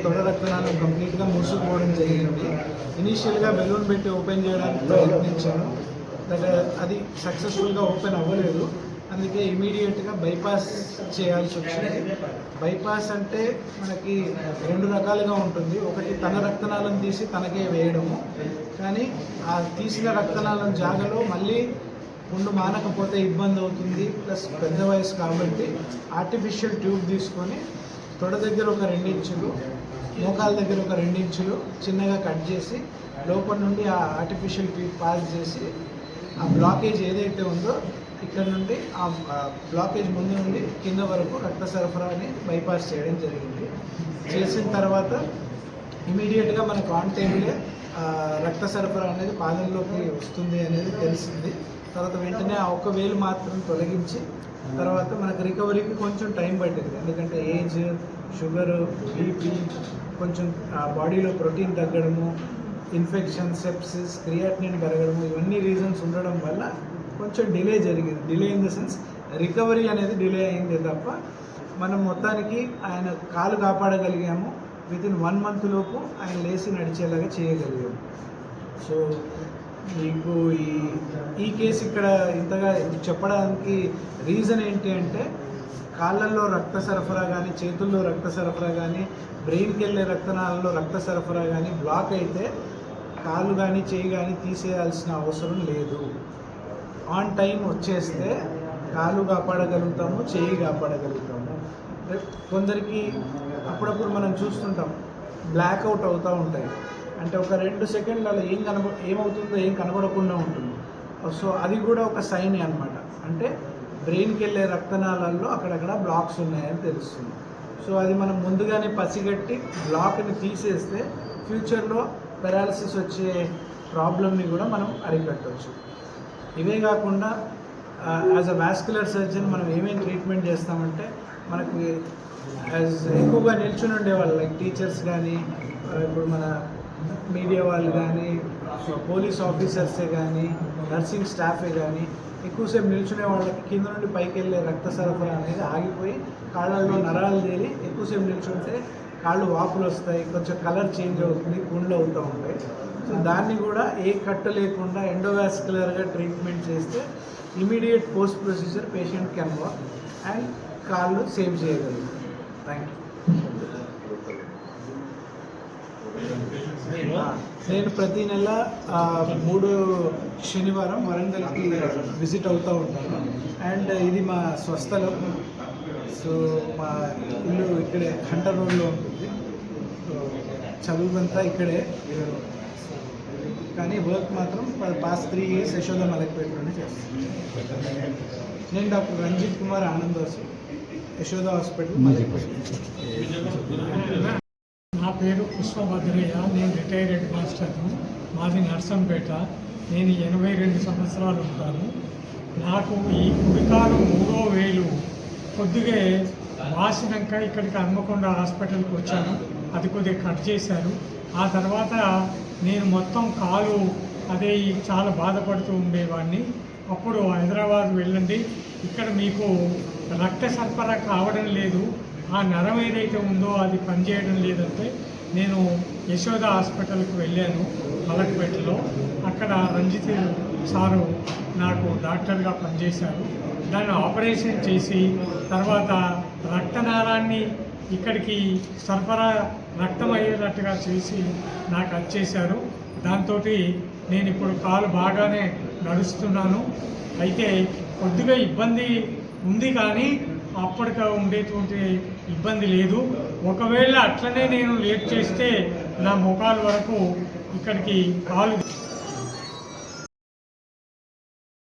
తొడ రక్తనాళం కంప్లీట్గా మూసుకుపోవడం జరిగింది. ఇనీషియల్గా బెలూన్ పెట్టి ఓపెన్ చేయడానికి ప్రయత్నించాను, బట్ అది సక్సెస్ఫుల్గా ఓపెన్ అవ్వలేదు. అందుకే ఇమీడియట్గా బైపాస్ చేయాల్సి వచ్చింది. బైపాస్ అంటే మనకి రెండు రకాలుగా ఉంటుంది. ఒకటి తన రక్తనాళం తీసి తనకే వేయడము, కానీ ఆ తీసిన రక్తనాళం జాగలో మళ్ళీ పుండు మానకపోతే ఇబ్బంది అవుతుంది. ప్లస్ పెద్ద వయసు కాబట్టి ఆర్టిఫిషియల్ ట్యూబ్ తీసుకొని తొడ దగ్గర ఒక 2 ఇంచులు, మోకాల దగ్గర ఒక 2 ఇంచులు చిన్నగా కట్ చేసి లోపల నుండి ఆ ఆర్టిఫిషియల్ ట్యూబ్ పాస్ చేసి ఆ బ్లాకేజ్ ఏదైతే ఉందో ఇక్కడ నుండి ఆ బ్లాకేజ్ ముందు నుండి కింద వరకు రక్త సరఫరాని బైపాస్ చేయడం జరిగింది. చేసిన తర్వాత ఇమీడియట్గా మనకు ఆన్ టైంలో రక్త సరఫరా అనేది పాదంలోకి వస్తుంది అనేది తెలిసింది. తర్వాత వెంటనే ఆ ఒక వేలు మాత్రం తొలగించి తర్వాత మనకు రికవరీకి కొంచెం టైం పట్టింది. ఎందుకంటే ఏజ్, షుగరు, బీపీ, కొంచెం బాడీలో ప్రోటీన్ తగ్గడము, ఇన్ఫెక్షన్, సెప్సిస్, క్రియాటినిన్ పెరగడము, ఇవన్నీ రీజన్స్ ఉండడం వల్ల కొంచెం డిలే జరిగింది. Delay in the sense recovery అనేది డిలే అయింది తప్ప మనం మొత్తానికి ఆయన కాలు కాపాడగలిగాము. వితిన్ 1 month లోపు ఆయన లేచి నడిచేలాగా చేయగలిగాము. సో మీకు ఈ కేసు ఇక్కడ ఇంతగా చెప్పడానికి రీజన్ ఏంటి అంటే కాళ్ళల్లో రక్త సరఫరా కానీ, చేతుల్లో రక్త సరఫరా కానీ, బ్రెయిన్కి వెళ్ళే రక్తనాళాల్లో రక్త సరఫరా కానీ బ్లాక్ అయితే కాళ్ళు కానీ చేయి కానీ తీసేయాల్సిన అవసరం లేదు. ఆన్ టైం వచ్చేస్తే కాలు కాపాడగలుగుతాము, చేయి కాపాడగలుగుతాము. కొందరికి అప్పుడప్పుడు మనం చూస్తుంటాం బ్లాక్అవుట్ అవుతూ ఉంటాయి. అంటే ఒక 2 సెకండ్లలో ఏమవుతుందో ఏం కనబడకుండా ఉంటుంది. సో అది కూడా ఒక సైన్ అనమాట. అంటే బ్రెయిన్కి వెళ్ళే రక్తనాళాల్లో అక్కడక్కడ బ్లాక్స్ ఉన్నాయని తెలుస్తుంది. సో అది మనం ముందుగానే పసిగట్టి బ్లాక్ని తీసేస్తే ఫ్యూచర్లో పెరాలసిస్ వచ్చే ప్రాబ్లమ్ని కూడా మనం అరికట్టవచ్చు. ఇవే కాకుండా యాజ్ అ వాస్కులర్ సర్జన్ మనం ఏమేమి ట్రీట్మెంట్ చేస్తామంటే మనకు ఎక్కువగా నిల్చుని ఉండేవాళ్ళు లైక్ టీచర్స్ కానీ, ఇప్పుడు మన మీడియా వాళ్ళు కానీ, పోలీస్ ఆఫీసర్సే కానీ, నర్సింగ్ స్టాఫే కానీ ఎక్కువసేపు నిల్చునే వాళ్ళకి కింద నుండి పైకి వెళ్ళే రక్త సరఫరా అనేది ఆగిపోయి కాళ్ళల్లో నరాలు తేలి ఎక్కువసేపు నిల్చుంటే కాళ్ళు వాపులు వస్తాయి, కొంచెం కలర్ చేంజ్ అవుతుంది, పుండ్లు అవుతూ ఉంటాయి. సో దాన్ని కూడా ఏ కట్టు లేకుండా ఎండోవాస్కులర్గా ట్రీట్మెంట్ చేస్తే immediate post procedure patient can walk and కాళ్ళు సేవ్ చేయగలుగుతాం. Thank you. నేను ప్రతి నెల 3 శనివారం వరంగల్కి విజిట్ అవుతూ ఉంటాను. అండ్ ఇది మా స్వస్థలం. సో మా ఇల్లు ఇక్కడే హంటర్ రోడ్లో ఉంటుంది. సో చదువుదంతా ఇక్కడే, కానీ వర్క్ మాత్రం పాస్ట్ 3 years యశోద మలక్పేటలోనే చేస్తాను. నేను డాక్టర్ రంజిత్ కుమార్ ఆనందోసు, యశోద హాస్పిటల్ మలక్పేట. నా పేరు పుష్పభద్రయ్య. నేను రిటైర్డ్ హెడ్ మాస్టర్ను. మాది నర్సంపేట. నేను 82 సంవత్సరాలు ఉంటాను. నాకు ఈ కుడికాలు 3వ వేలు కొద్దిగా వాసినాక ఇక్కడికి హన్మకొండ హాస్పిటల్కి వచ్చాను. అది కొద్దిగా కట్ చేశారు. ఆ తర్వాత నేను మొత్తం కాలు అదే చాలా బాధపడుతూ ఉండేవాడిని. అప్పుడు హైదరాబాద్ వెళ్ళండి, ఇక్కడ మీకు రక్త సరఫరా కావడం లేదు, ఆ నరం ఏదైతే ఉందో అది పనిచేయడం లేదంటే నేను యశోద హాస్పిటల్కి వెళ్ళాను మలక్పేటలో. అక్కడ రంజిత్ సారు నాకు డాక్టర్గా పనిచేశారు. దాన్ని ఆపరేషన్ చేసి తర్వాత రక్తనాళాన్ని ఇక్కడికి సరఫరా రక్తం అయ్యేటట్టుగా చేసి నాకు వచ్చేశారు. దాంతో నేను ఇప్పుడు కాలు బాగానే నడుస్తున్నాను. అయితే కొద్దిగా ఇబ్బంది ఉంది, కానీ అప్పటికి ఉండేటువంటి ఇబ్బంది లేదు. ఒకవేళ అట్లనే నేను లేట్ చేస్తే నా మోకాలు వరకు ఇక్కడికి కాలు